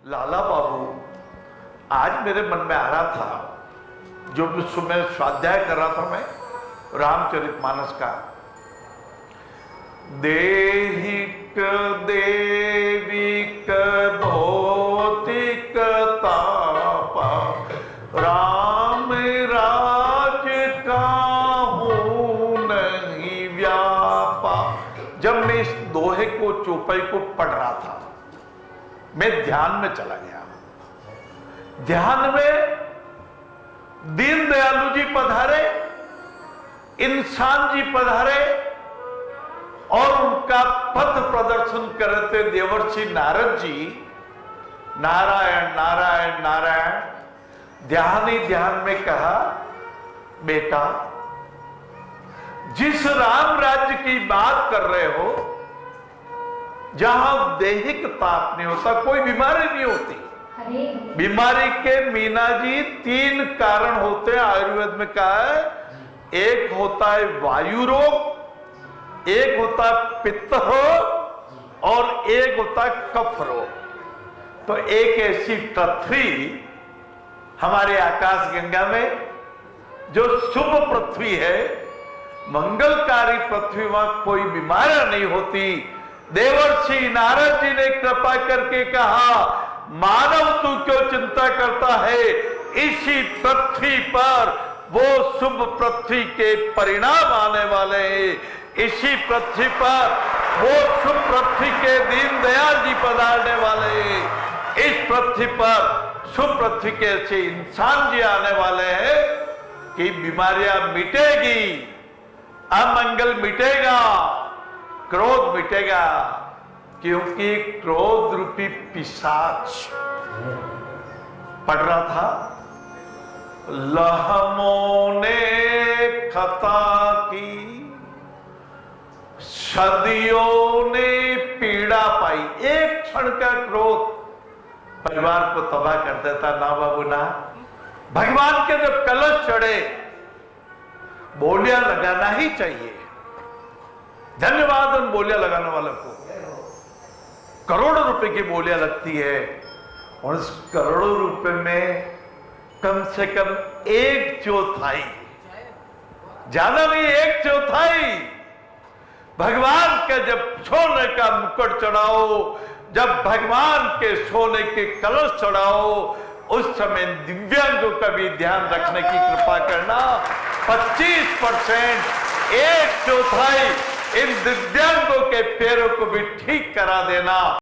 लाला बाबू, आज मेरे मन में आ रहा था, जो भी सुबह स्वाध्याय कर रहा था मैं रामचरितमानस का, देहिक देविक भौतिक तापा राम राज काहू नहीं व्यापा। जब मैं इस दोहे को चौपाई को पढ़ रहा था, मैं ध्यान में चला गया। ध्यान में दीन दयालु जी पधारे, इंसान जी पधारे और उनका पथ प्रदर्शन करते देवर्षि नारद जी नारायण नारायण नारायण ध्यान ही ध्यान में कहा, बेटा जिस राम राज्य की बात कर रहे हो, जहां दैहिक ताप नहीं होता, कोई बीमारी नहीं होती। बीमारी के मीना जी 3 कारण होते हैं, आयुर्वेद में कहा है। एक होता है वायु रोग, एक होता है पित्त रोग और एक होता है कफ रोग। तो एक ऐसी पृथ्वी हमारे आकाश गंगा में जो शुभ पृथ्वी है, मंगलकारी पृथ्वी, वहां कोई बीमारी नहीं होती। देवर्षि नारद जी ने कृपा करके कहा, मानव तू क्यों चिंता करता है, इसी पृथ्वी पर वो शुभ पृथ्वी के परिणाम आने वाले हैं। इसी पृथ्वी पर वो शुभ पृथ्वी के दीन दयाल जी पधारने वाले हैं। इस पृथ्वी पर शुभ पृथ्वी के ऐसे इंसान जी आने वाले हैं कि बीमारियां मिटेगी, अमंगल मिटेगा, क्रोध मिटेगा, क्योंकि क्रोध रूपी पिशाच पढ़ रहा था, लहमों ने खता की, सदियों ने पीड़ा पाई। एक क्षण का क्रोध परिवार को तबाह कर देता। ना बाबू ना, भगवान के जब कलश चढ़े, बोलियां लगाना ही चाहिए। धन्यवाद उन बोलियां लगाने वालों को। करोड़ों रुपए की बोलियां लगती है और उस करोड़ों रुपए में कम से कम 1/4, ज्यादा नहीं 1/4 भगवान का जब सोने का मुकुट चढ़ाओ, जब भगवान के सोने के कलश चढ़ाओ, उस समय दिव्यांगों का भी ध्यान रखने की कृपा करना। 25%, 1/4 इन दिव्यांगों के पैरों को भी ठीक करा देना।